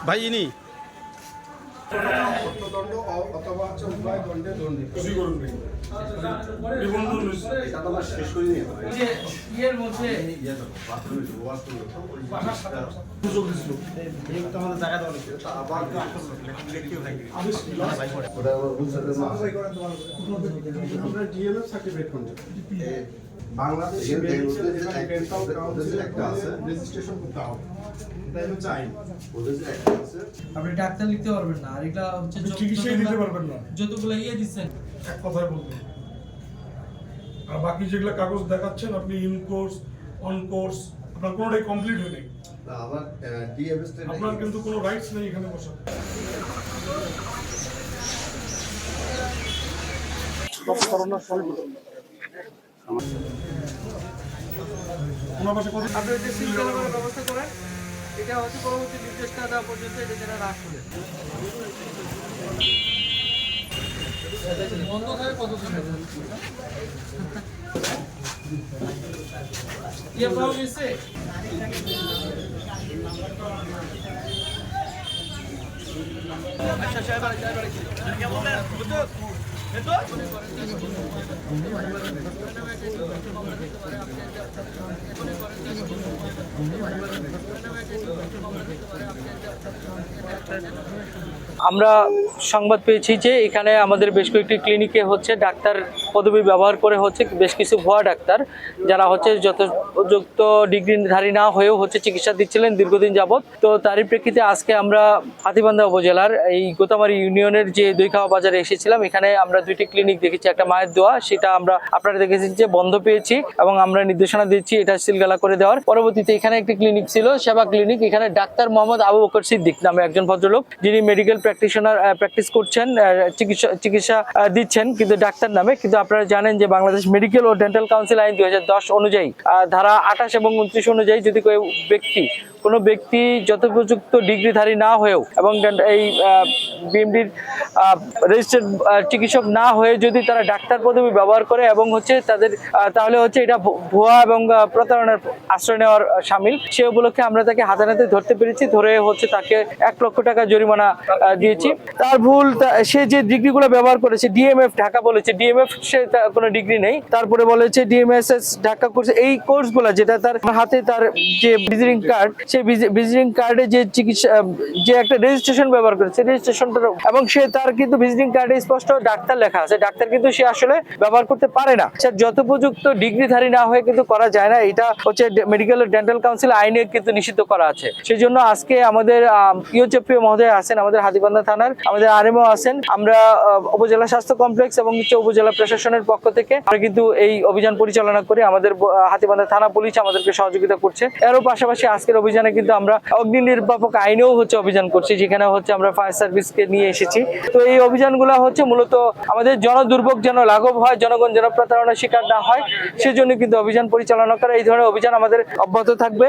ভাই ইনি দণ্ড অথবা উভয় দণ্ডে দণ্ডী খুশি করুন নিবন্ধন শেষ করে নিয়ে এর মধ্যে সুযোগ দিছিল আমরা ডিএমএফ সার্টিফিকেট কোনটা বাংলাদেশে একটা আছে রেজিস্ট্রেশন করতে হবে এটা হচ্ছে আইন ওদের যে একটা আছে আপনি ডাক্তার লিখতে পারবেন না, আর এটা হচ্ছে চিকিৎসাই দিতে পারবেন না, যতগুলো দিচ্ছেন এক কথায় বলতে। আর বাকি যেগুলো কাগজ দেখাচ্ছেন আপনি ইন কোর্স অন কোর্স আপনার কোনোটাই কমপ্লিট হয়নি, আবার ডিএমএস আপনার কিন্তু কোনো রাইটস নেই এখানে বসার। ওনার পাশে কত আপনি যে সিলগালার ব্যবস্থা করেন, এটা হচ্ছে পরবর্তী নির্দেশ না দেওয়া পর্যন্ত এটা যেন রাখ করে বন্ধ থাকে কতদিন ইয়ে পাওয়া গেছে। আচ্ছা সাহেব আমরা সংবাদ পেয়েছি যে এখানে আমাদের বেশ কয়েকটি ক্লিনিকে হচ্ছে ডাক্তার পদবি ব্যবহার করে হচ্ছে বেশ কিছু ভুয়া ডাক্তার যারা হচ্ছে যথোপযুক্ত ডিগ্রিধারী না হয়েও হচ্ছে চিকিৎসা দিচ্ছিলেন দীর্ঘদিন যাবৎ। তো তারই প্রেক্ষিতে আজকে আমরা হাতীবান্ধা উপজেলার এই গোতামারি ইউনিয়নের যে দইখাওয়া বাজারে এসেছিলাম। এখানে আমরা দুইটি ক্লিনিক দেখেছি, একটা মায়ের দোয়া, সেটা আমরা আপনারা দেখেছি যে বন্ধ পেয়েছি এবং আমরা নির্দেশনা দিচ্ছি এটা সিলগালা করে দেওয়ার। পরবর্তীতে এখানে একটি ক্লিনিক ছিল সেবা ক্লিনিক, এখানে ডাক্তার মোহাম্মদ আবু বকর সিদ্দিক নামে একজন ভদ্রলোক যিনি মেডিকেল প্র্যাকটিস করছেন, চিকিৎসা দিচ্ছেন কিন্তু ডাক্তার নামে। কিন্তু আপনারা জানেন যে বাংলাদেশ মেডিকেল ও ডেন্টাল কাউন্সিল আইন 2010 অনুযায়ী ধারা 28 এবং 29 অনুযায়ী যদি কোনো ব্যক্তি যথোপযুক্ত ডিগ্রিধারী না হয়েও এবং এই বিএমডির রেজিস্টার্ড চিকিৎসক না হয়ে যদি তারা ডাক্তার পদবি ব্যবহার করে এবং হচ্ছে তাহলে হচ্ছে এটা ভুয়া এবং প্রতারণার আশ্রয় নেওয়ার শামিল। সে উপলক্ষে আমরা তাকে হাতে নাতে ধরতে পেরেছি, ধরে হচ্ছে তাকে 1 লক্ষ টাকা জরিমানা দিয়েছি। তার ভুল, সে যে ডিগ্রিগুলো ব্যবহার করেছে ডিএমএফ ঢাকা বলেছে, ডিএমএফ সে কোনো ডিগ্রি নেই। তারপরে বলেছে ডিএমএসএস ঢাকা করছে। এই কোর্সগুলো যেটা তার হাতে তার যে ভিজিটিং কার্ড, সেই ভিজিটিং কার্ডে যে চিকিৎসা যে একটা রেজিস্ট্রেশন ব্যবহার করেছে রেজিস্ট্রেশনটা, এবং সে তার কিন্তু ভিজিটিং কার্ডে স্পষ্ট ডাক্তার লেখা আছে, ডাক্তার কিন্তু সে আসলে ব্যবহার করতে পারে না। সে যথোপযুক্ত ডিগ্রিধারী না হয়ে কিন্তু করা যায় না, এটা হচ্ছে মেডিকেল ডেন্টাল কাউন্সিল আইনে কিন্তু নিষিদ্ধ করা আছে। সেই জন্য আজকে আমাদের ইউচেপিও মহোদয় আছেন, আমাদের হাতীবান্ধা থানার আমাদের আরএমও আছেন, আমরা উপজেলা স্বাস্থ্য কমপ্লেক্স এবং উপজেলা প্রশাসনের পক্ষ থেকে আমরা কিন্তু এই অভিযান পরিচালনা করি। আমাদের হাতীবান্ধা থানা পুলিশ আমাদেরকে সহযোগিতা করছে। এরও পাশাপাশি আজকের অভিযানে কিন্তু আমরা অগ্নি নির্বাপক আইনেও হচ্ছে অভিযান করছি, যেখানে হচ্ছে আমরা ফায়ার সার্ভিসকে নিয়ে এসেছি। তো এই অভিযানগুলো হচ্ছে মূলত আমাদের জনদুর্ভোগ যেন লাঘব হয়, জনগণ যেন প্রতারণার শিকার না হয়, সেজন্য কিন্তু অভিযান পরিচালনা করা। এই ধরনের অভিযান আমাদের অব্যাহত থাকবে।